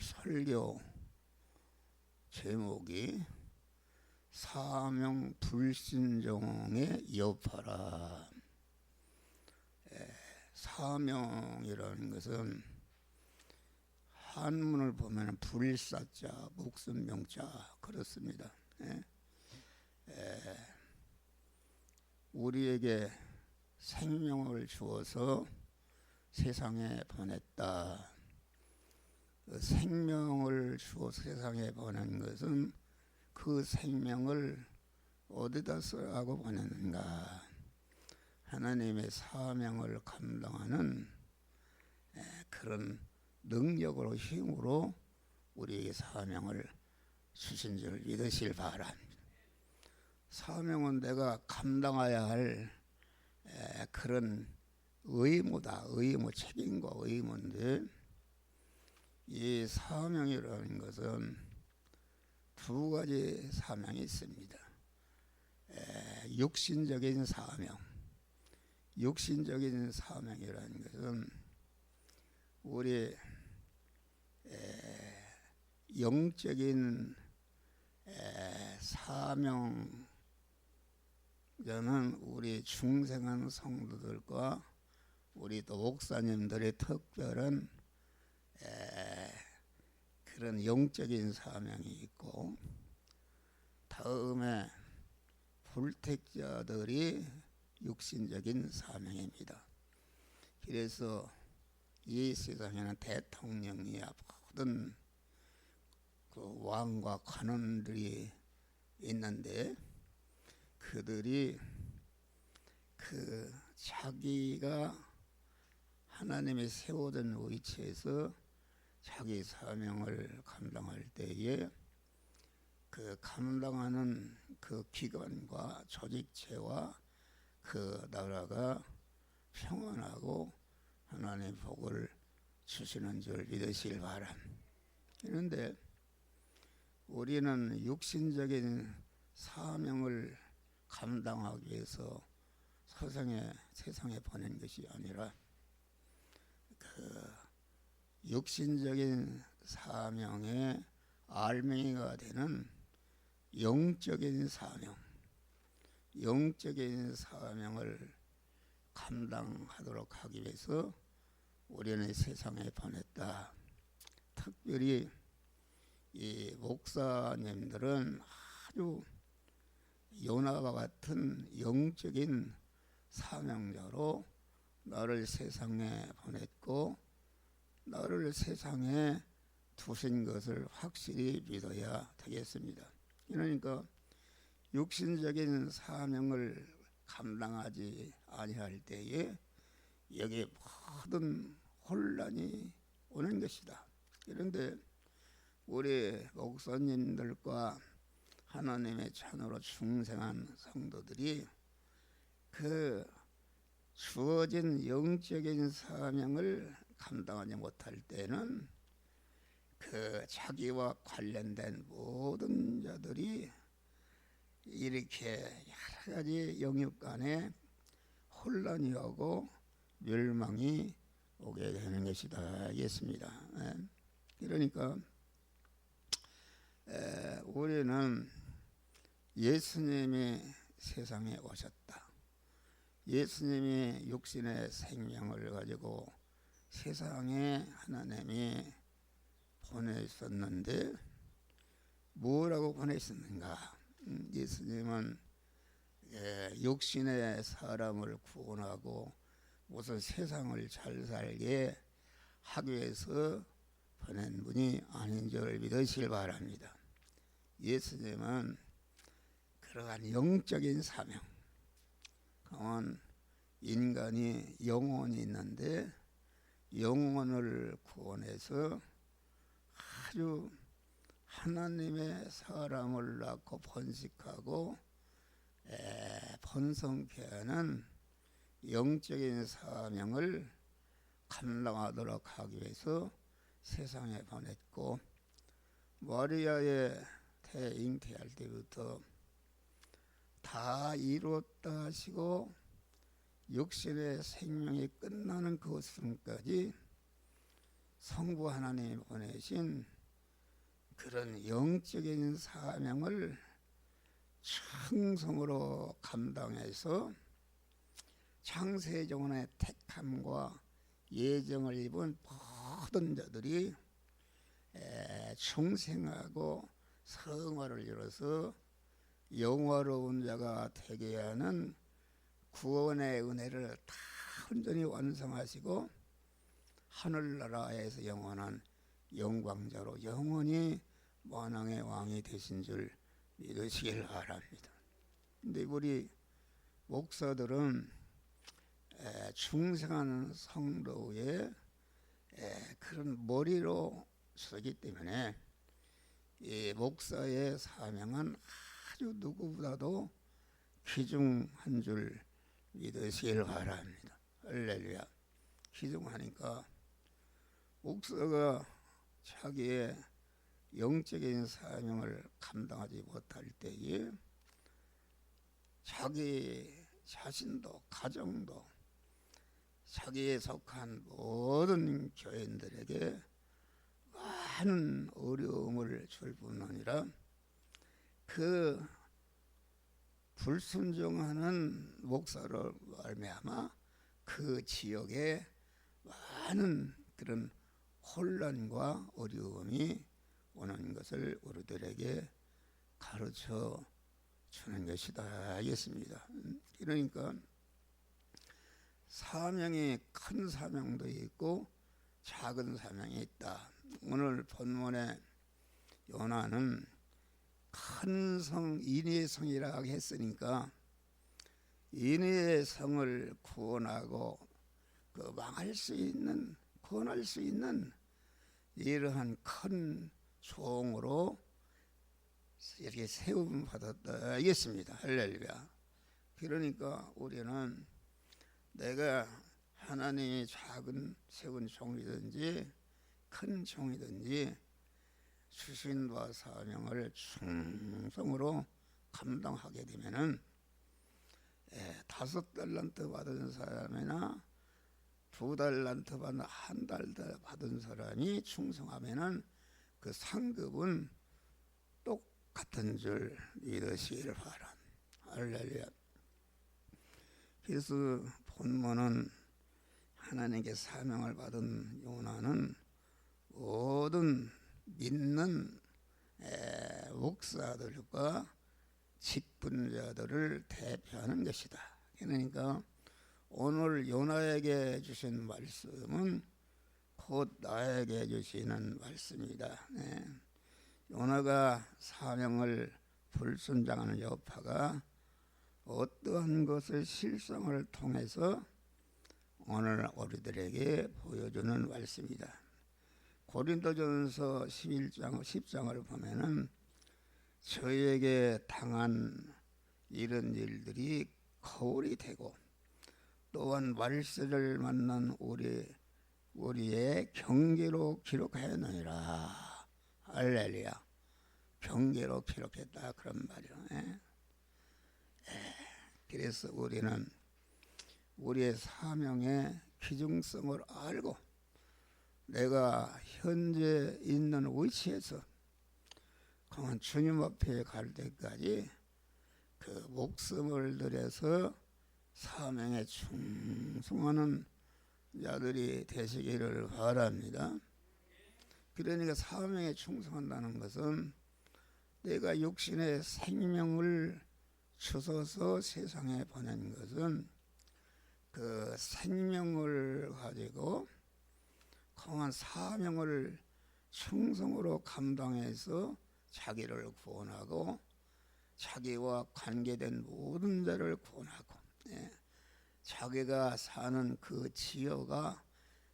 설교 제목이 사명 불신종의 여파라. 사명이라는 것은 한문을 보면 불사자, 목숨명자 그렇습니다. 우리에게 생명을 주어서 세상에 보냈다. 생명을 주어서 세상에 보낸 것은 그 생명을 어디다 쓰라고 보냈는가? 하나님의 사명을 감당하는 그런 능력으로 힘으로 우리에게 사명을 주신 줄 믿으실 바랍니다. 사명은 내가 감당해야 할 그런 의무다. 의무, 책임과 의무인데 이 사명이라는 것은 두 가지 사명이 있습니다. 육신적인 사명. 육신적인 사명이라는 것은 우리 영적인 사명 저는 우리 중생한 성도들과 우리 또 목사님들의 특별한 그런 영적인 사명이 있고, 다음에 불택자들이 육신적인 사명입니다. 그래서 이 세상에는 대통령이야 모든 그 왕과 관원들이 있는데 그들이 그 자기가 하나님이 세워둔 위치에서 자기 사명을 감당할 때에 그 감당하는 그 기관과 조직체와 그 나라가 평안하고 하나님의 복을 주시는 줄 믿으실 바랍니다. 그런데 우리는 육신적인 사명을 감당하기 위해서 세상에 보낸 것이 아니라 그 육신적인 사명의 알맹이가 되는 영적인 사명, 영적인 사명을 감당하도록 하기 위해서 우리는 세상에 보냈다. 특별히 이 목사님들은 아주 요나와 같은 영적인 사명자로 나를 세상에 보냈고 나를 세상에 두신 것을 확실히 믿어야 되겠습니다. 그러니까 육신적인 사명을 감당하지 아니할 때에 여기에 모든 혼란이 오는 것이다. 그런데 우리 목사님들과 하나님의 자녀로 중생한 성도들이 그 주어진 영적인 사명을 감당하지 못할 때는 그 자기와 관련된 모든 자들이 이렇게 여러 가지 영역 간에 혼란이 오고 멸망이 오게 되는 것이다 하겠습니다. 그러니까 우리는 예수님이 세상에 오셨다. 예수님이 육신의 생명을 가지고 세상에 하나님이 보내셨는데 뭐라고 보내셨는가? 예수님은 육신의 사람을 구원하고 무슨 세상을 잘 살게 하기 위해서 보낸 분이 아닌 줄 믿으시길 바랍니다. 예수님은 그러한 영적인 사명, 그건 인간이 영혼이 있는데 영혼을 구원해서 아주 하나님의 사람을 낳고 번식하고 번성케 하는 영적인 사명을 감당하도록 하기 위해서 세상에 보냈고, 마리아의 잉태할 때부터 다 이뤘다 하시고 육신의 생명이 끝나는 그 순간까지 성부 하나님이 보내신 그런 영적인 사명을 충성으로 감당해서 창세전의 택함과 예정을 입은 모든 자들이 충성하고 성화를 이뤄서 영화로운 자가 되게 하는 구원의 은혜를 다 온전히 완성하시고 하늘나라에서 영원한 영광자로 영원히 만왕의 왕이 되신 줄 믿으시길 바랍니다. 근데 우리 목사들은 충성하는 성도의 그런 머리로 서기 때문에 이 목사의 사명은 아주 누구보다도 귀중한 줄 믿으시길 바랍니다. 할렐루야. 귀중하니까 목사가 자기의 영적인 사명을 감당하지 못할 때에 자기 자신도 가정도 자기에 속한 모든 교인들에게 많은 어려움을 줄 뿐 아니라 그 불순종하는 목사로 말미암아 그 지역에 많은 그런 혼란과 어려움이 오는 것을 우리들에게 가르쳐 주는 것이다 하겠습니다. 그러니까 사명이 큰 사명도 있고 작은 사명이 있다. 오늘 본문에 요나는 큰 성 인의 성이라고 했으니까 인의 성을 구원하고 그 망할 수 있는 구원할 수 있는 이러한 큰 종으로 이렇게 세움 받았다 하겠습니다. 할렐루야. 그러니까 우리는 내가 하나님이 작은 세운 종이든지 큰 종이든지 주신 바 사명을 충성으로 감당하게 되면은 5달란트 받은 사람이나 2달란트 받은 1달 받은 사람이 충성하면은 그 상급은 똑같은 줄 믿으시길 바랍니다. 할렐루야. 그래서 본문은 하나님께 사명을 받은 요나는 모든 믿는 목사들과 직분자들을 대표하는 것이다. 그러니까 오늘 요나에게 주신 말씀은 곧 나에게 주시는 말씀이다. 요나가 사명을 불순종하는 여파가 어떠한 것을 실성을 통해서 오늘 우리들에게 보여주는 말씀이다. 고린도전서 11장 10장을 보면은 저에게 당한 이런 일들이 거울이 되고 또한 말세를 만난 우리의 경계로 기록하였느니라. 할렐루야. 경계로 기록했다 그런 말이야. 그래서 우리는 우리의 사명의 귀중성을 알고 내가 현재 있는 위치에서 그만 주님 앞에 갈 때까지 그 목숨을 들여서 사명에 충성하는 자들이 되시기를 바랍니다. 그러니까 사명에 충성한다는 것은 내가 육신의 생명을 주셔서 세상에 보낸 것은 그 생명을 가지고 강한 사명을 충성으로 감당해서 자기를 구원하고 자기와 관계된 모든 자를 구원하고 자기가 사는 그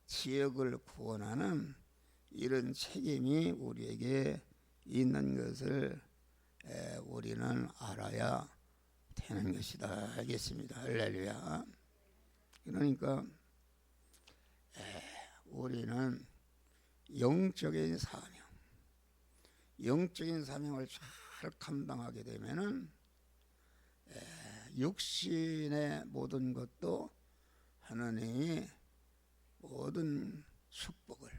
지역을 구원하는 이런 책임이 우리에게 있는 것을 우리는 알아야 되는 것이다 하겠습니다. 할렐루야. 그러니까 우리는 영적인 사명을 잘 감당하게 되면은 육신의 모든 것도 하나님이 모든 축복을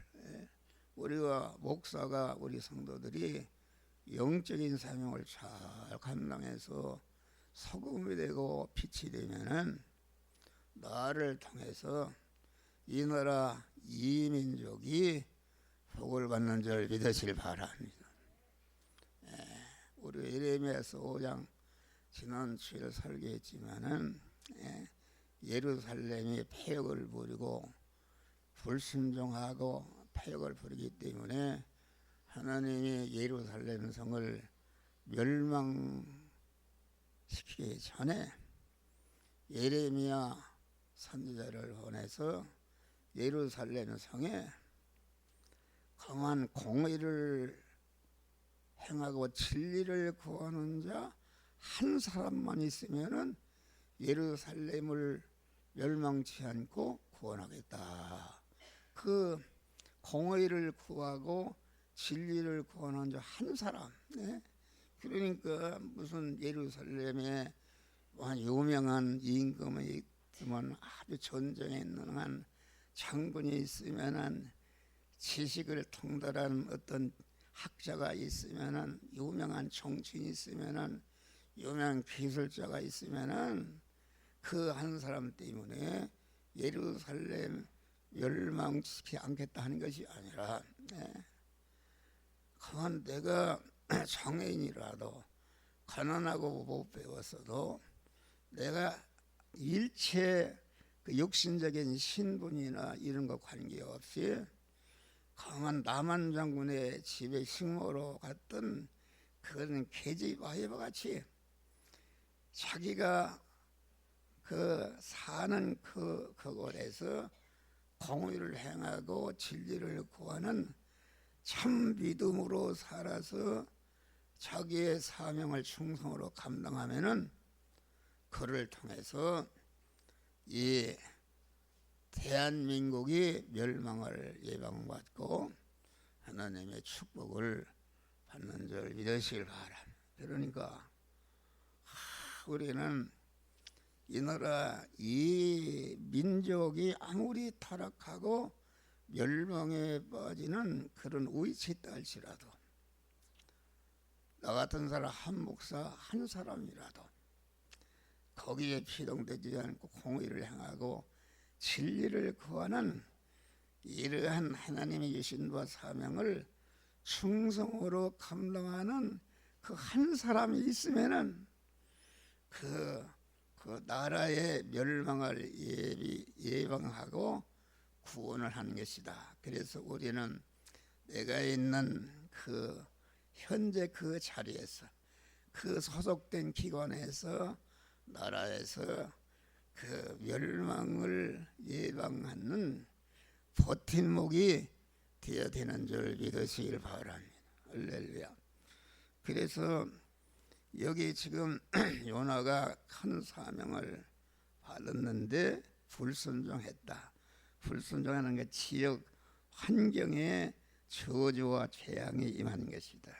우리가 목사가 우리 성도들이 영적인 사명을 잘 감당해서 소금이 되고 빛이 되면은 나를 통해서 이 나라 이 민족이 복을 받는 줄 믿으실 바랍니다. 우리 예레미야서 5장 지난 주일 설교했지만은 예루살렘이 패역을 부리고 불순종하고 패역을 부리기 때문에 하나님이 예루살렘 성을 멸망시키기 전에 예레미야 선지자를 보내서 예루살렘 성에 강한 공의를 행하고 진리를 구하는 자 한 사람만 있으면은 예루살렘을 멸망치 않고 구원하겠다. 그 공의를 구하고 진리를 구하는 자 한 사람. 그러니까 무슨 예루살렘에 유명한 임금이 있으면 아주 전쟁에 능한 장군이 있으면은 지식을 통달한 어떤 학자가 있으면은 유명한 정치인이 있으면은 유명한 기술자가 있으면은 그 한 사람 때문에 예루살렘 멸망시키지 않겠다 하는 것이 아니라 그만 내가 장애인이라도 가난하고 못 배웠어도 내가 일체 그 육신적인 신분이나 이런 거 관계없이 강한 남한 장군의 집에 식모로 갔던 그런 계집아이와 같이 자기가 그 사는 그곳에서 공의를 행하고 진리를 구하는 참 믿음으로 살아서 자기의 사명을 충성으로 감당하면은 그를 통해서 이 대한민국이 멸망을 예방받고 하나님의 축복을 받는 줄 믿으시길 바랍니다. 그러니까 우리는 이 나라 이 민족이 아무리 타락하고 멸망에 빠지는 그런 위치에 있다 할지라도 나 같은 사람 한 목사 한 사람이라도 거기에 피동되지 않고 공의를 행하고 진리를 구하는 이러한 하나님의 유신과 사명을 충성으로 감당하는 그 한 사람이 있으면은 그 나라의 멸망을 예방하고 구원을 하는 것이다. 그래서 우리는 내가 있는 그 현재 그 자리에서 그 소속된 기관에서 나라에서 그 멸망을 예방하는 버팀목이 되어야 되는 줄 믿으시길 바랍니다. 할렐루야. 그래서 여기 지금 요나가 큰 사명을 받았는데 불순종했다. 불순종하는 게 지역 환경에 저주와 재앙이 임하는 것이다.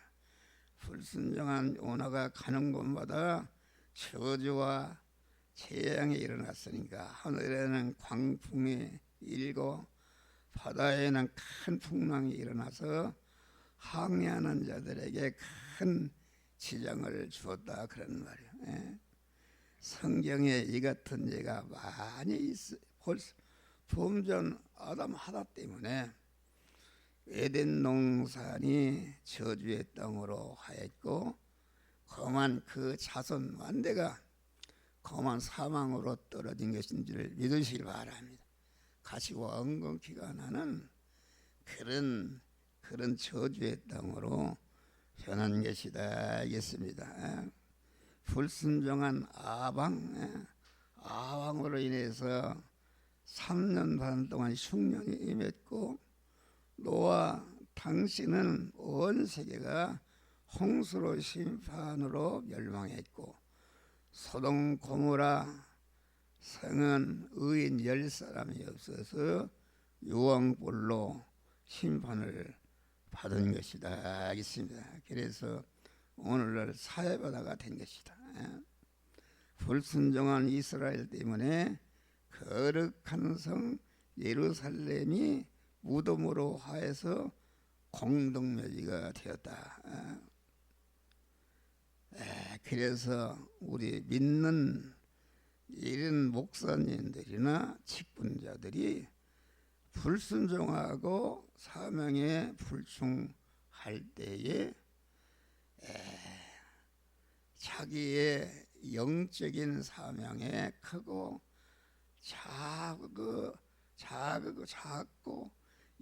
불순종한 요나가 가는 곳마다 저주와 재앙이 일어났으니까 하늘에는 광풍이 일고 바다에는 큰 풍랑이 일어나서 항해하는 자들에게 큰 지장을 주었다 그런 말이에요. 성경에 이 같은 예가 많이 있어. 범전 아담 하다 때문에 에덴 동산이 저주의 땅으로 하였고 험한 그 자손 만대가 험한 사망으로 떨어진 것인지를 믿으시기 바랍니다. 가시와 엉겅퀴가 나는 그런 저주의 땅으로 변한 것이다 알겠습니다. 불순종한 아방으로 인해서 3년 반 동안 흉년이 임했고 노아 당신은 온 세계가 홍수로 심판으로 멸망했고 소돔 고모라 성은 의인 10사람이 없어서 유황불로 심판을 받은 것이다 알겠습니다. 그래서 오늘날 사회바다가 된 것이다. 불순종한 이스라엘 때문에 거룩한 성 예루살렘이 무덤으로 하여서 공동묘지가 되었다. 그래서 우리 믿는 이런 목사님들이나 직분자들이 불순종하고 사명에 불충할 때에 자기의 영적인 사명에 크고 작고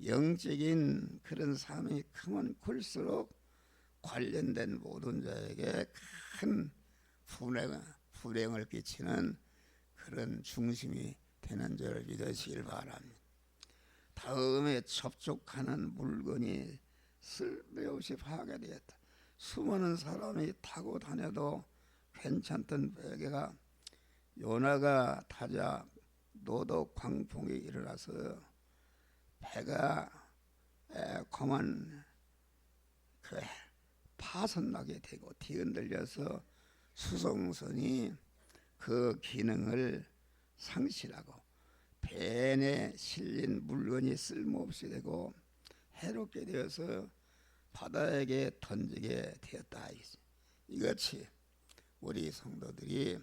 영적인 그런 사명이 크면 클수록 관련된 모든 자에게 큰 불행을 끼치는 그런 중심이 되는 줄 믿으시길 바랍니다. 다음에 접촉하는 물건이 쓸데없이 파괴되었다. 수많은 사람이 타고 다녀도 괜찮던 베개가 요나가 타자 노도 광풍이 일어나서 배가 그만 파손나게 되고 뒤흔들려서 수송선이 그 기능을 상실하고 배 안에 실린 물건이 쓸모없이 되고 해롭게 되어서 바다에게 던지게 되었다. 이같이 우리 성도들이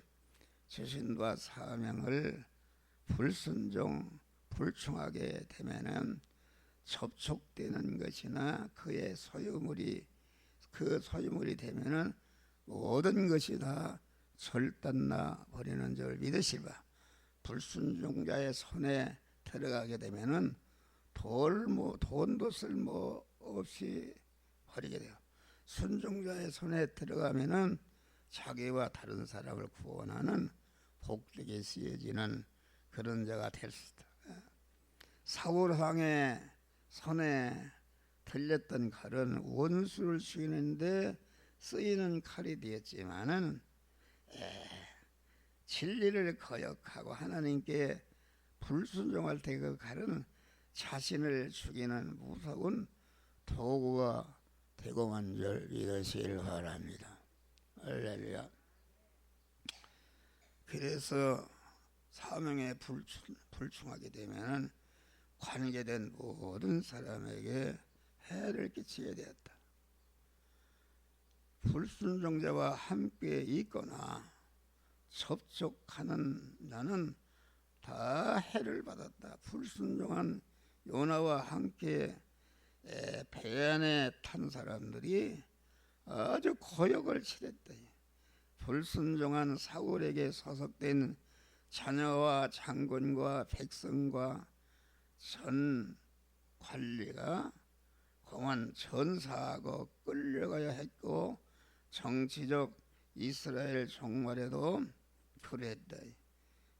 주신과 사명을 불순종하게 되면은 접촉되는 것이나 그의 소유물이 되면은 모든 것이 다 절단나 버리는 줄 믿으시바. 불순종자의 손에 들어가게 되면은 돈도 쓸모 없이 버리게 돼요. 순종자의 손에 들어가면은 자기와 다른 사람을 구원하는 복되게 쓰여지는 그런 자가 될 수 있다. 사울왕의 손에 들렸던 칼은 원수를 죽이는데 쓰이는 칼이 되었지만은 진리를 거역하고 하나님께 불순종할 때 그 칼은 자신을 죽이는 무서운 도구가 되고만 줄 믿으시길 바랍니다. 할렐루야. 그래서 사명에 불충하게 되면 관계된 모든 사람에게 해를 끼치게 되었다. 불순종자와 함께 있거나 접촉하는 자는 다 해를 받았다. 불순종한 요나와 함께 배 안에 탄 사람들이 아주 고역을 치렀다. 불순종한 사울에게 소속된 자녀와 장군과 백성과 전 관리가 그만 전사하고 끌려가야 했고 정치적 이스라엘 종말에도 그랬다.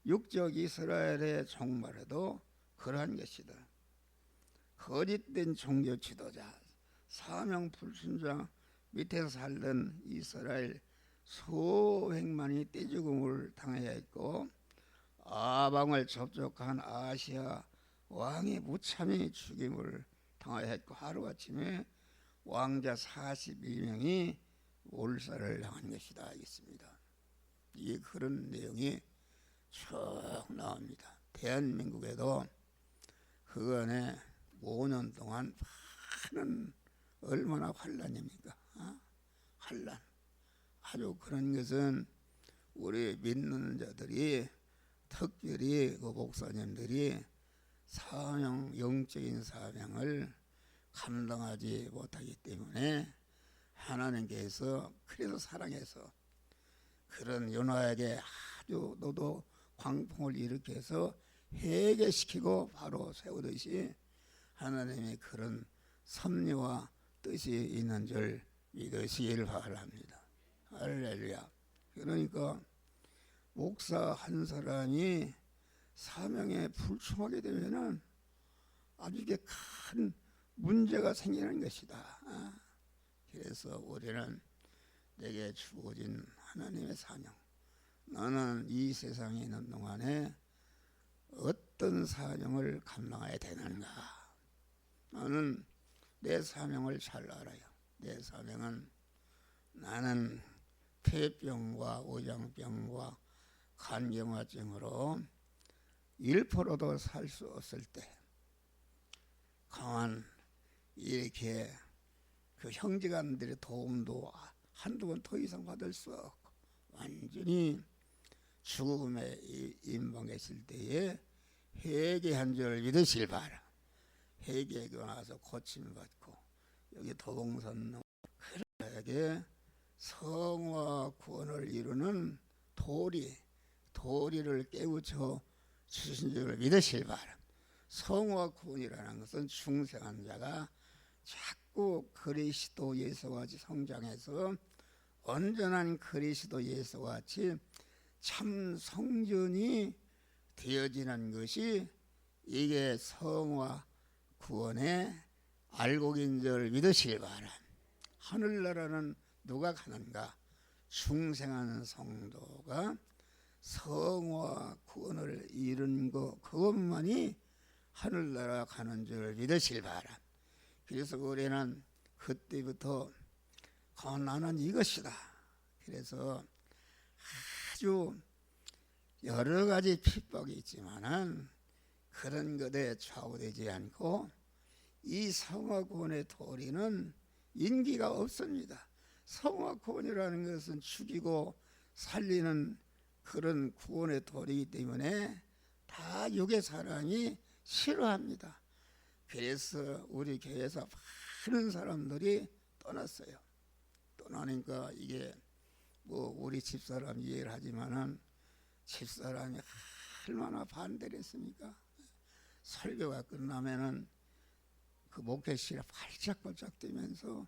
육적 이스라엘의 종말에도 그러한 것이다. 거짓된 종교 지도자, 사명 불순종 밑에서 살던 이스라엘 수백만이 떼죽음을 당해야 했고 아방을 접촉한 아시아 왕이 무참히 죽임을 당해야 했고 하루아침에 왕자 42명이 몰살을 당한 것이다 하겠습니다. 이 그런 내용이 쭉 나옵니다. 대한민국에도 그 안에 5년 동안 많은 얼마나 환란입니까? 환란. 아주 그런 것은 우리 믿는 자들이 특별히 그 목사님들이 영적인 사명을 감당하지 못하기 때문에 하나님께서 그래서 사랑해서 그런 요나에게 아주 노도 광풍을 일으켜서 회개시키고 바로 세우듯이 하나님의 그런 섭리와 뜻이 있는 줄 믿으시길 바랍니다. 할렐루야. 그러니까 목사 한 사람이 사명에 불충하게 되면은 아주 이게 큰 문제가 생기는 것이다. 그래서 우리는 내게 주어진 하나님의 사명, 너는 이 세상에 있는 동안에 어떤 사명을 감당해야 되는가? 나는 내 사명을 잘 알아요. 내 사명은 나는 폐병과 오장병과 간경화증으로 1%도 살 수 없을 때 강한 이 이렇게 그 형제간들의 도움도 한두 번 더 이상 받을 수 없고 완전히 죽음에 임박했을 때에 회개한 줄 믿으실 바라. 회개하고 나서 고침받고 여기 도봉선 그에게 성화 구원을 이루는 도리를 깨우쳐 주신 줄 믿으실 바라. 성화 구원이라는 것은 중생한 자가 자꾸 그리스도 예수와 같이 성장해서 온전한 그리스도 예수와 같이 참 성전이 되어지는 것이 이게 성화 구원의 알곡인 줄 믿으시기 바라. 하늘나라는 누가 가는가? 중생한 성도가 성화 구원을 이룬 것 그것만이 하늘나라 가는 줄 믿으시기 바라. 그래서 우리는 그때부터 나는 이것이다. 그래서 아주 여러 가지 핍박이 있지만은 그런 것에 좌우되지 않고 이 성화구원의 도리는 인기가 없습니다. 성화구원이라는 것은 죽이고 살리는 그런 구원의 도리이기 때문에 다 육의 사랑이 싫어합니다. 그래서 우리 교회에서 많은 사람들이 떠났어요. 떠나니까 이게 뭐 우리 집사람 이해를 하지만은 집사람이 얼마나 반대를 했습니까? 설교가 끝나면은 그 목회실에 발짝발짝 뛰면서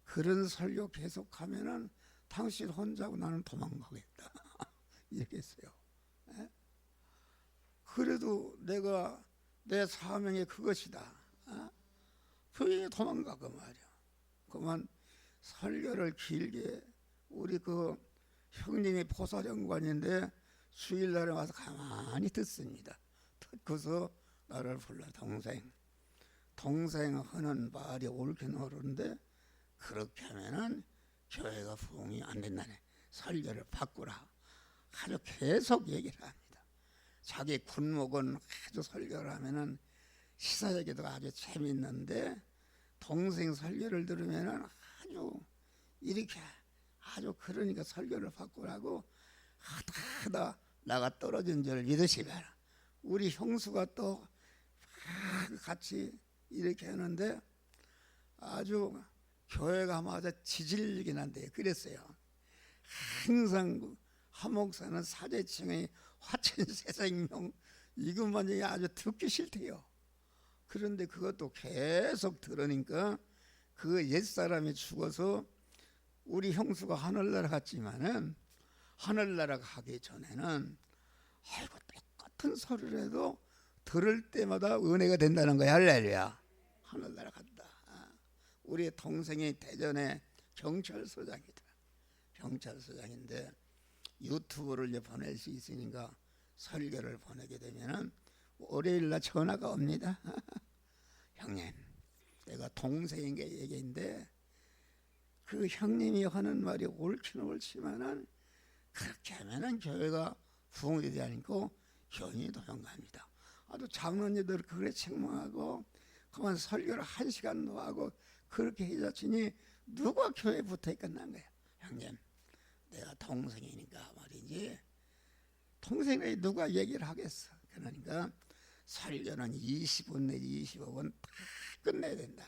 그런 설교 계속하면은 당신 혼자고 나는 도망가겠다 이렇게 했어요. 그래도 내가 내 사명이 그것이다. 그게 도망가 그 말이야. 그만 설교를 길게 우리 그 형님이 보사정관인데 주일날에 와서 가만히 듣습니다. 듣고서 나를 불러 동생 하는 말이 옳긴 옳은데 그렇게 하면은 교회가 부흥이 안 된다네. 설교를 바꾸라. 아주 계속 얘기를 합니다. 자기 군목은 아주 설교를 하면은 시사회기도 아주 재밌는데 동생 설교를 들으면은 아주 이렇게 아주 그러니까 설교를 바꾸라고 하다 나가 떨어진 줄 믿으시라. 우리 형수가 또 같이 이렇게 하는데 아주 교회가 아마 지질리긴 한데 그랬어요. 항상 한 목사는 사제층의 화천세생명 이것만 아주 듣기 싫대요. 그런데 그것도 계속 들으니까 그 옛사람이 죽어서 우리 형수가 하늘나라 갔지만은 하늘나라 가기 전에는 아이고 똑같은 소리를 해도 들을 때마다 은혜가 된다는 거야. 할렐루야. 하늘나라 간다. 우리 동생이 대전에 경찰서장이다. 경찰서장인데 유튜브를 이제 보낼 수 있으니까 설교를 보내게 되면은 월요일날 전화가 옵니다. 형님, 내가 동생인 게 얘기인데 그 형님이 하는 말이 옳긴 옳지만은 그렇게 하면은 교회가 부흥되지 않고 견이 도용갑니다. 아주 장로님들 그래 책망하고 그만 설교를 1시간도 하고 그렇게 해줬으니 누가 교회에 붙어 끝난 거야. 형님, 내가 동생이니까 말이지 동생이 누가 얘기를 하겠어. 그러니까 설교는 20분 내지 25분 다 끝내야 된다.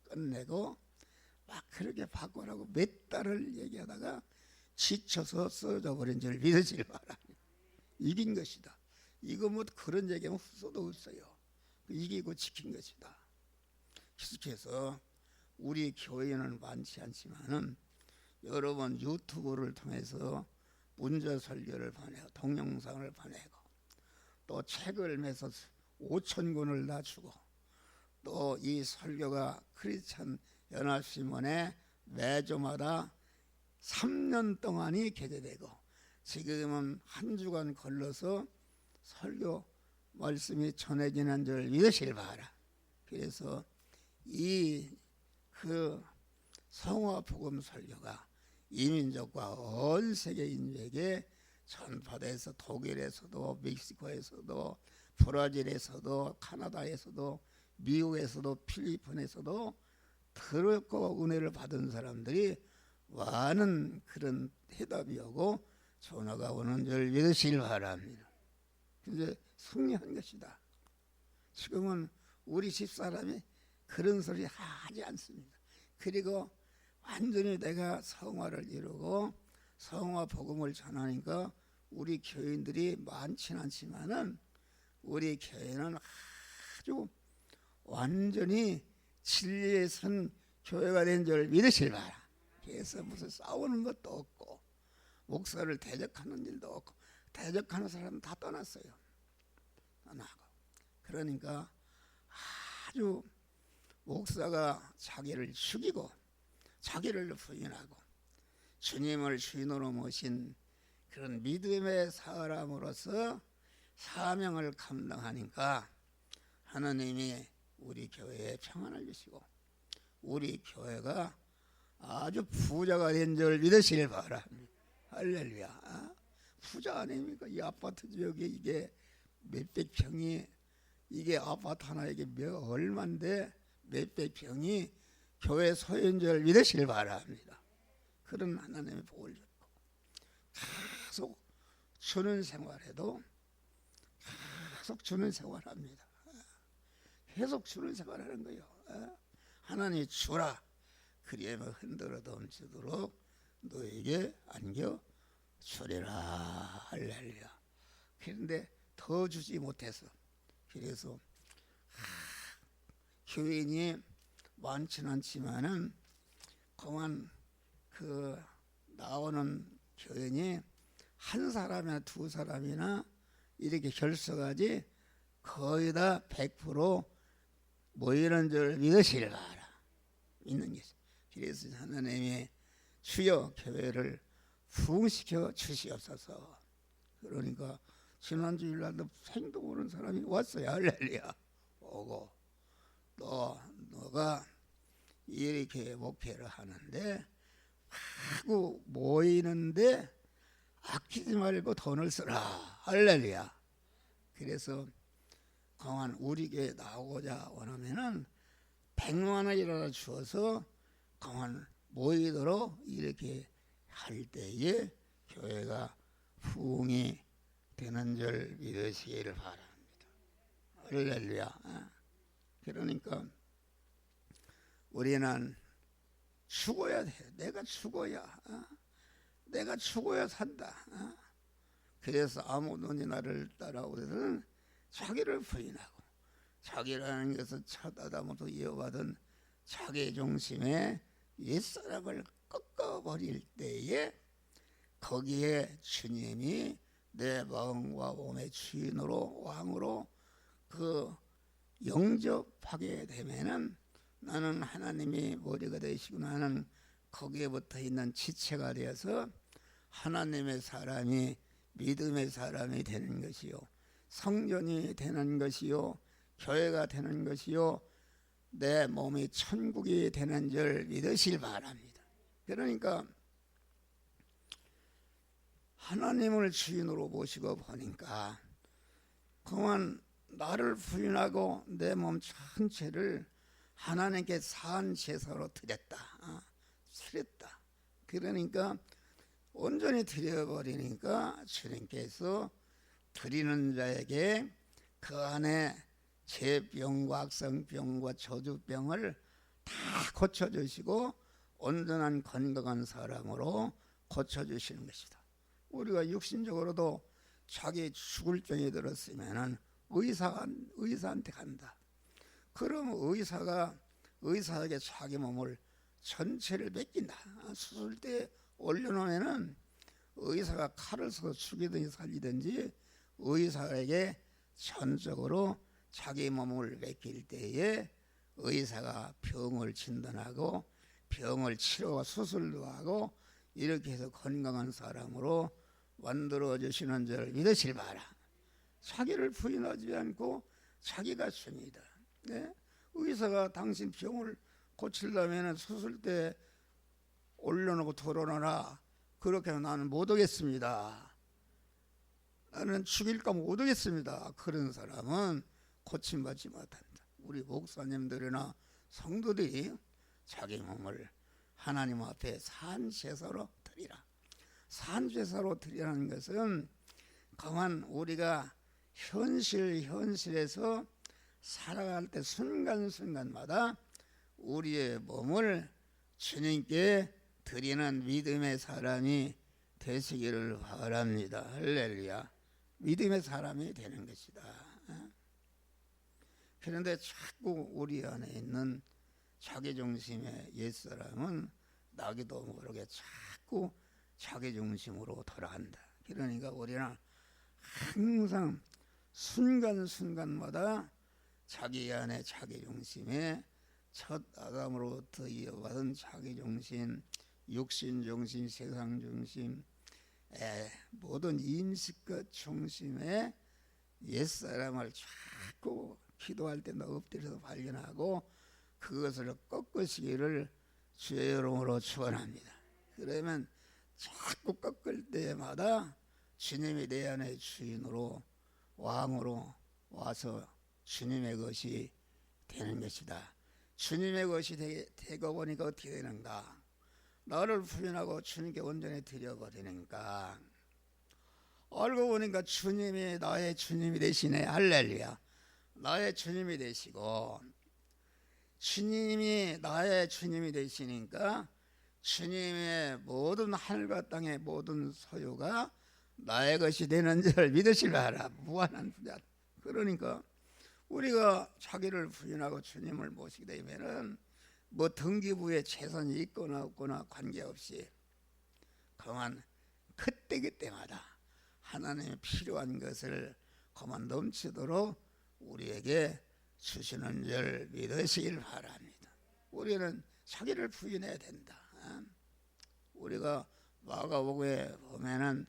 끝내고 막 그렇게 바꾸라고 몇 달을 얘기하다가 지쳐서 써져 버린 줄 믿으실 바라. 이긴 것이다. 이거 뭐 그런 얘기하면 후소도 없어요. 이기고 지킨 것이다. 계속해서 우리 교회는 많지 않지만은 여러 번 유튜브를 통해서 문자 설교를 보내고 동영상을 보내고 또 책을 매서 5,000권을 다 주고 또 이 설교가 크리스찬 연합신문에 매주마다 3년 동안이 게재되고 지금은 한 주간 걸러서 설교 말씀이 전해지는 줄 믿으실 바라. 그래서 이 그 성화 복음 설교가 이민족과 온 세계인에게 전파돼서 독일에서도 멕시코에서도 브라질에서도 카나다에서도 미국에서도 필리핀에서도 더럽고 은혜를 받은 사람들이 많은 그런 해답이 오고 전화가 오는 줄 믿으시길 바랍니다. 이제 승리한 것이다. 지금은 우리 집사람이 그런 소리 하지 않습니다. 그리고 완전히 내가 성화를 이루고 성화 복음을 전하니까 우리 교인들이 많지는 않지만은 우리 교회는 아주 완전히 진리에 선 교회가 된 줄 믿으실 바라. 그래서 무슨 싸우는 것도 없고 목사를 대적하는 일도 없고 대적하는 사람은 다 떠났어요. 떠나고. 그러니까 아주 목사가 자기를 죽이고 자기를 부인하고 주님을 주인으로 모신 그런 믿음의 사람으로서 사명을 감당하니까 하나님이 우리 교회에 평안을 주시고 우리 교회가 아주 부자가 된 줄 믿으시길 바랍니다. 할렐루야. 부자 아닙니까? 이 아파트 지역에 이게 몇백 평이 이게 아파트 하나 이게 얼마인데 몇백 평이 교회 소유인 줄 믿으시길 바랍니다. 그런 하나님의 복을 줬고 계속 주는 생활해도 계속 주는 생활합니다. 계속 주는 생활하는 거예요. 하나님이 주라. 그리하면 흔들어도 멈추도록 너에게 안겨 주리라. 할렐루야. 그런데 더 주지 못해서 그래서 교인이 많지는 않지만은 그만 그 나오는 교인이 한 사람이나 두 사람이나 이렇게 결석하지 거의 다 100% 모이는 줄 믿으시길 바라. 믿는 것이. 그래서 하나님이 주여 교회를 부흥시켜 주시옵소서. 그러니까 지난주일 날도 생도 모르는 사람이 왔어요. 할렐루야. 오고 또 너가 이렇게 목회를 하는데 하고 모이는데 아끼지 말고 돈을 쓰라. 할렐루야. 그래서 그만 우리 교회 나오고자 원하면은 100만 원이라도 주어서 그만 모이도록 이렇게 할 때에 교회가 부흥이 되는 줄 믿으시기를 바랍니다. 할렐루야. 그러니까 우리는 죽어야 돼. 내가 죽어야 산다. 그래서 아무도 나를 따라오거든 자기를 부인하고 자기라는 것은 첫아담으로부터 이어받은 자기 중심의 옛사람을 꺾어버릴 때에 거기에 주님이 내 마음과 몸의 주인으로 왕으로 그 영접하게 되면은 나는 하나님이 머리가 되시고 나는 거기에 붙어 있는 지체가 되어서 하나님의 사람이 믿음의 사람이 되는 것이요 성전이 되는 것이요 교회가 되는 것이요 내 몸이 천국이 되는 줄 믿으실 바랍니다. 그러니까 하나님을 주인으로 모시고 보니까 그만 나를 부인하고 내 몸 전체를 하나님께 산 제사로 드렸다. 그러니까 온전히 드려버리니까 주님께서 드리는 자에게 그 안에 죄병과 악성병과 저주병을 다 고쳐주시고 온전한 건강한 사람으로 고쳐주시는 것이다. 우리가 육신적으로도 자기 죽을 병이 들었으면 의사한테 간다. 그럼 의사에게 자기 몸을 전체를 맡긴다. 수술대에 올려놓으면은 의사가 칼을 써서 죽이든지 살리든지 의사에게 전적으로 자기 몸을 맡길 때에 의사가 병을 진단하고 병을 치료와 수술도 하고 이렇게 해서 건강한 사람으로 만들어 주시는 줄 믿으실 바라. 자기를 부인하지 않고 자기가 주니다. 네? 의사가 당신 병을 고치려면 수술대 올려놓고 털어놔라. 그렇게 나는 못 오겠습니다. 나는 죽일까 못 오겠습니다. 그런 사람은 고침받지 못한다. 우리 목사님들이나 성도들이 자기 몸을 하나님 앞에 산제사로 드리라. 산제사로 드리라는 것은 그만 우리가 현실에서 살아갈 때 순간순간마다 우리의 몸을 주님께 드리는 믿음의 사람이 되시기를 바랍니다. 할렐루야. 믿음의 사람이 되는 것이다. 그런데 자꾸 우리 안에 있는 자기중심의 옛사람은 나기도 모르게 자꾸 자기중심으로 돌아간다. 그러니까 우리는 항상 순간순간마다 자기 안에 자기중심에 첫 아담으로부터 이어받은 자기중심, 육신중심, 세상중심, 모든 인식것 중심의 옛사람을 자꾸 기도할 때 엎드려서 발견하고 그것을 꺾으시기를 주의 이름으로 축원합니다. 그러면 자꾸 꺾을 때마다 주님이 내 안의 주인으로 왕으로 와서 주님의 것이 되는 것이다. 주님의 것이 되고 보니까 어떻게 되는가? 나를 부인하고 주님께 온전히 드려버리니까 알고 보니까 주님이 나의 주님이 되시네. 할렐루야. 나의 주님이 되시고 주님이 나의 주님이 되시니까 주님의 모든 하늘과 땅의 모든 소유가 나의 것이 되는 줄 믿으시기 바라. 무한한 부자. 그러니까 우리가 자기를 부인하고 주님을 모시게 되면은 뭐 등기부에 재산이 있거나 없거나 관계없이 그만 그때마다 하나님의 필요한 것을 그만 넘치도록 우리에게 주시는 줄 믿으시길 바랍니다. 우리는 자기를 부인해야 된다. 우리가 마가복음에 보면은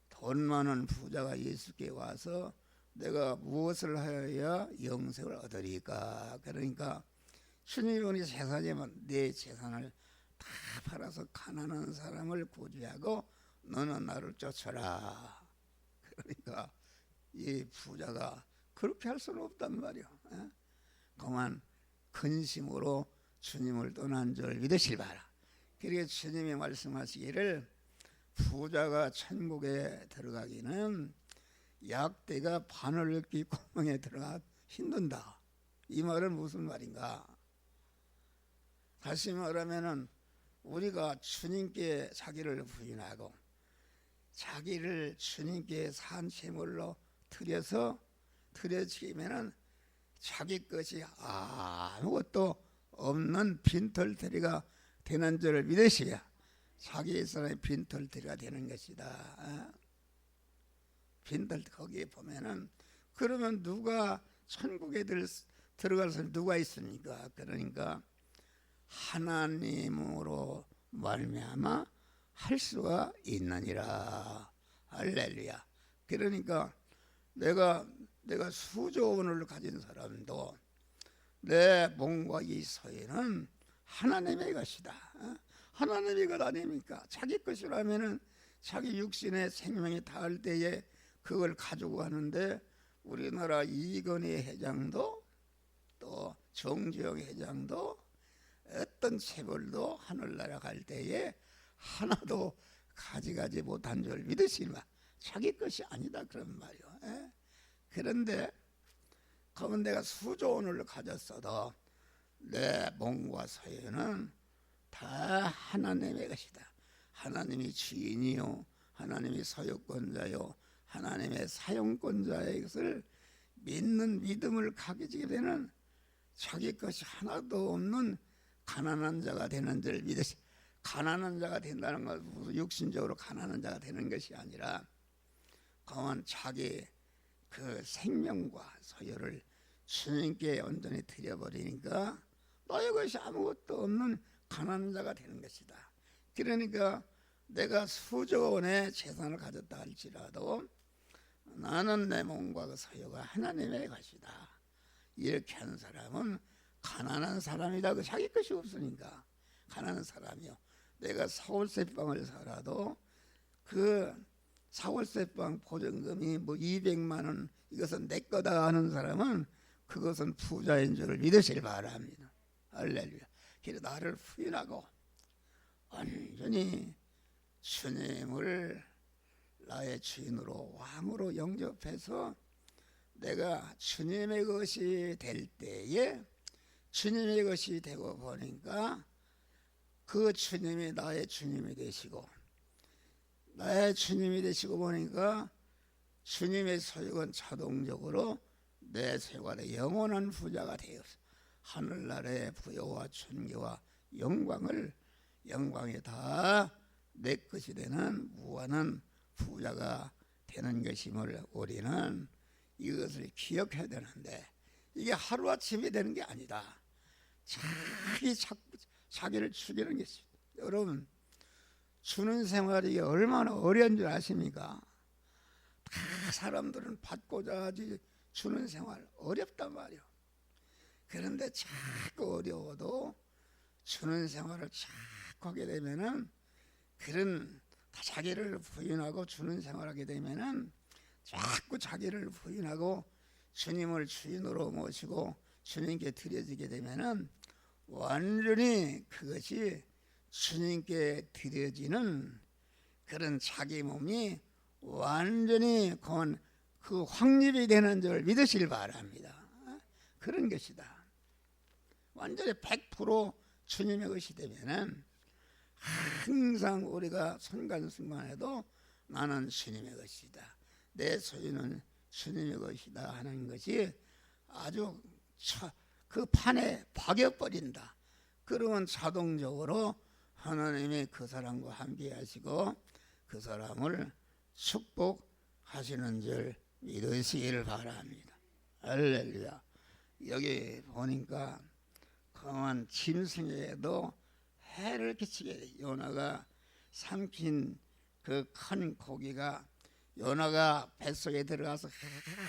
돈 많은 부자가 예수께 와서 내가 무엇을 하여야 영생을 얻으리까? 그러니까 주님이 재산이면 내 재산을 다 팔아서 가난한 사람을 구제하고 너는 나를 쫓아라. 그러니까 이 부자가 그렇게 할 수는 없단 말이야. 그만 근심으로 주님을 떠난 줄 믿으실 바라. 그래서 주님이 말씀하시기를 부자가 천국에 들어가기는 약대가 바늘을 끼고 구멍에 들어가 힘든다. 이 말은 무슨 말인가? 다시 말하면은 우리가 주님께 자기를 부인하고 자기를 주님께 산 제물로 드려지면은 자기 것이 아무것도 없는 빈털터리가 되는 줄을 믿으셔야 자기 사람의 빈털터리가 되는 것이다. 빈털 거기에 보면은 그러면 누가 천국에 들어갈 사람이 누가 있습니까? 그러니까 하나님으로 말미암아 할 수가 있느니라. 할렐루야. 그러니까 내가 수조 원을 가진 사람도 내 몸과 이 소유는 하나님의 것이다. 하나님의 것 아닙니까? 자기 것이라면은 자기 육신의 생명이 닿을 때에 그걸 가지고 가는데 우리나라 이건희 회장도 또 정주영 회장도 어떤 체벌도 하늘나라 갈 때에 하나도 가져가지 못한 줄 믿으시마. 자기 것이 아니다 그런 말이요. 그런데 그러면 내가 수조 원을 가졌어도 내 몸과 소유는 다 하나님의 것이다. 하나님이 주인이요 하나님이 소유권자요 하나님의 사용권자의 것을 믿는 믿음을 가지게 되는 자기 것이 하나도 없는 가난한 자가 되는 줄 믿으시. 가난한 자가 된다는 건 육신적으로 가난한 자가 되는 것이 아니라 그만 자기 그 생명과 소유를 주님께 온전히 드려버리니까 너의 것이 아무것도 없는 가난한 자가 되는 것이다. 그러니까 내가 수조 원의 재산을 가졌다 할지라도 나는 내 몸과 그 소유가 하나님의 것이다. 이렇게 하는 사람은 가난한 사람이다. 그 자기 것이 없으니까 가난한 사람이요. 내가 사월세방을 살아도 그 사월세방 보증금이 뭐 200만 원 이것은 내 거다 하는 사람은 그것은 부자인 줄을 믿으시길 바랍니다. 할렐루야. 그래 나를 부인하고 완전히 주님을 나의 주인으로 왕으로 영접해서 내가 주님의 것이 될 때에 주님의 것이 되고 보니까 그 주님이 나의 주님이 되시고 나의 주님이 되시고 보니까 주님의 소유는 자동적으로 내 생활의 영원한 부자가 되어서 하늘나라의 부여와 존귀와 영광이 다 내 것이 되는 무한한 부자가 되는 것임을 우리는 이것을 기억해야 되는데 이게 하루아침에 되는 게 아니다. 자기를 죽이는 것입니다. 여러분 주는 생활이 얼마나 어려운 줄 아십니까? 다 사람들은 받고자 하지 주는 생활 어렵단 말이에요. 그런데 자꾸 어려워도 주는 생활을 자꾸 하게 되면은 그런 자기를 부인하고 주는 생활하게 되면은 자꾸 자기를 부인하고 주님을 주인으로 모시고 주님께 드려지게 되면은 완전히 그것이 주님께 드려지는 그런 자기 몸이 완전히 그 확립이 되는 줄 믿으시길 바랍니다. 그런 것이다. 완전히 100% 주님의 것이 되면은 항상 우리가 순간순간에도 나는 주님의 것이다. 내 소유는 주님의 것이다 하는 것이 아주 그 판에 박여버린다. 그러면 자동적으로 하나님이 그 사람과 함께 하시고 그 사람을 축복하시는 줄 믿으시기를 바랍니다. 할렐루야. 여기 보니까 강한 짐승에도 해를 끼치게 돼. 요나가 삼킨 그 큰 고기가 요나가 뱃속에 들어가서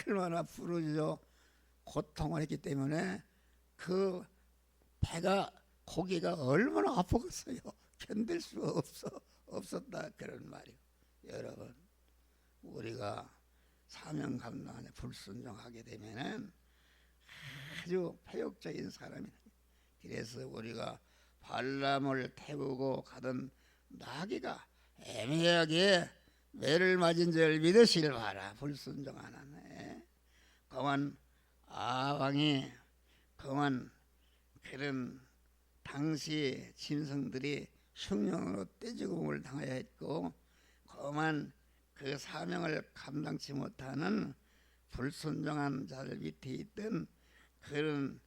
얼마나 부르짖어 고통을 했기 때문에 그 배가 고기가 얼마나 아프겠어요. 견딜 수가 없었다 그런 말이에요. 여러분 우리가 사명 감당에 불순종하게 되면은 아주 폐역적인 사람이. 그래서 우리가 발람을 태우고 가던 나귀가 애매하게 매를 맞은 줄 믿으시길 바라. 불순종하는 그만 아왕이 그만 그런 당시 짐승들이 흉령으로 떼죽음을 당하여 했고 그만 그 사명을 감당치 못하는 불순종한 자들 밑에 있던 그런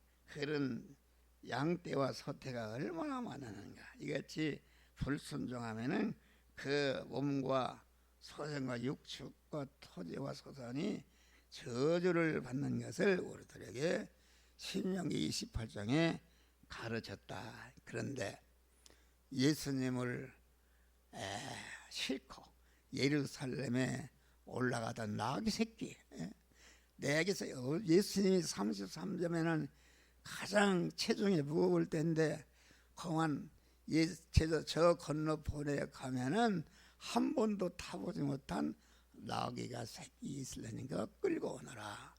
양떼와 소태가 얼마나 많았는가. 이같이 불순종하면은 그 몸과 소생과 육축과 토지와 소산이 저주를 받는 것을 우리들에게 신명기 28장에 가르쳤다. 그런데 예수님을 싣고 예루살렘에 올라가던 나귀 새끼, 내게서 예수님이 33점에는 가장 체중이 무거울 때인데 그만 저 건너편에 가면은 한 번도 타보지 못한 나귀가 새끼 있으려니까 끌고 오너라.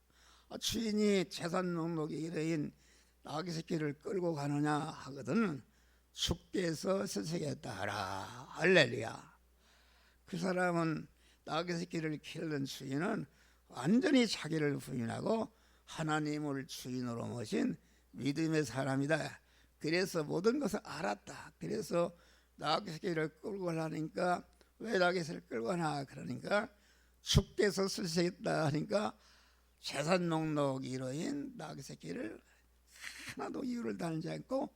주인이 재산 목록이 이러인 나귀 새끼를 끌고 가느냐 하거든 죽게 해서 쓰시겠다 하라. 할렐루야. 그 사람은 나귀 새끼를 기르는 주인은 완전히 자기를 부인하고 하나님을 주인으로 모신 믿음의 사람이다. 그래서 모든 것을 알았다. 그래서 나귀 새끼를 끌고 가려니까 왜 나귀 새끼를 끌고 가나 그러니까 주께서 쓰시겠다 하니까 재산 목록 1호인 나귀 새끼를 하나도 이유를 달지 않고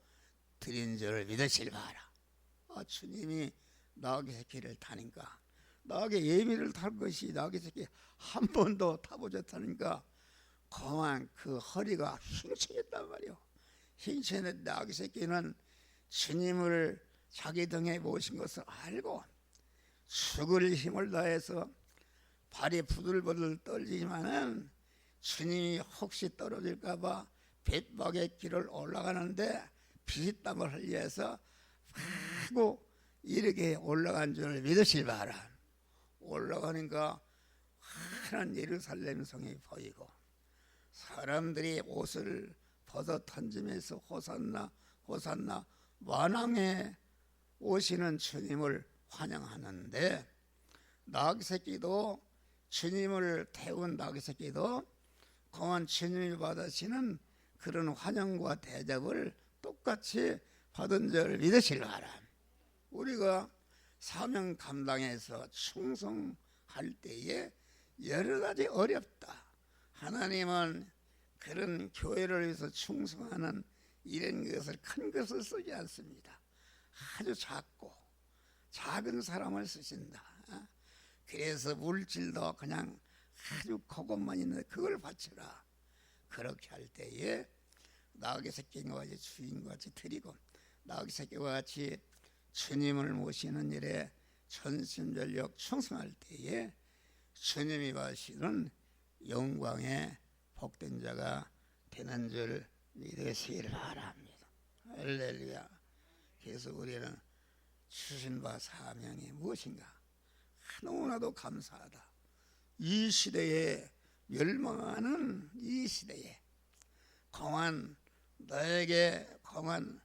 드린 줄을 믿으실 바라. 주님이 나귀 새끼를 타니까 나귀 예미를 탈 것이 나귀 새끼 한 번도 타보셨다니까 그만 그 허리가 흰체했단 말이요. 흰체는 나귀 새끼는 주님을 자기 등에 모신 것을 알고 죽을 힘을 다해서 발이 부들부들 떨리지만은 주님이 혹시 떨어질까봐 뱃박의 길을 올라가는데 피땀을 흘려서 하고 이렇게 올라간 줄 믿으실 바라. 올라가니까 환한 예루살렘 성이 보이고 사람들이 옷을 벗어 던지면서 호산나 호산나 만왕에 오시는 주님을 환영하는데, 나귀새끼도 주님을 태운 나귀새끼도 공안 주님이 받으시는 그런 환영과 대접을 똑같이 받은 줄 믿으시기 바랍니다. 우리가 사명 감당해서 충성할 때에 여러 가지 어렵다. 하나님은 그런 교회를 위해서 충성하는 이런 것을 큰 것을 쓰지 않습니다. 아주 작은 사람을 쓰신다. 그래서 물질도 그냥 아주 그것만 있는데 그걸 바쳐라. 그렇게 할 때에 나귀 새끼와 같이 주인과 같이 드리고, 나귀 새끼와 같이 주님을 모시는 일에 전심전력 충성할 때에 주님이 받으시는 영광의 복된 자가 되는 줄 믿으시길 바랍니다. 할렐루야. 그래서 우리는 주신 바 사명이 무엇인가? 너무나도 감사하다. 이 시대에 멸망하는 이 시대에 공한 너에게 공한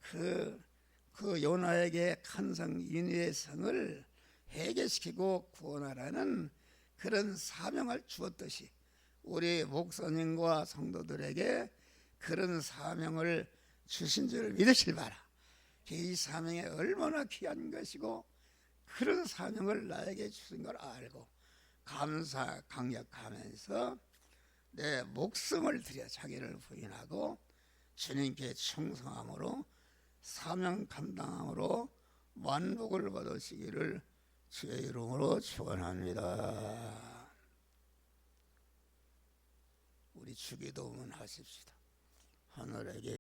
그 요나에게 간성 인의 성을 해결시키고 구원하라는 그런 사명을 주었듯이 우리 목사님과 성도들에게 그런 사명을 주신 줄 믿으실 바라. 이 사명이 얼마나 귀한 것이고 그런 사명을 나에게 주신 걸 알고 감사 강력하면서 내 목숨을 들여 자기를 부인하고 주님께 충성함으로 사명 감당함으로 만복을 받으시기를 주의 이름으로 축원합니다. 우리 주기도문 하십시다. 하늘에게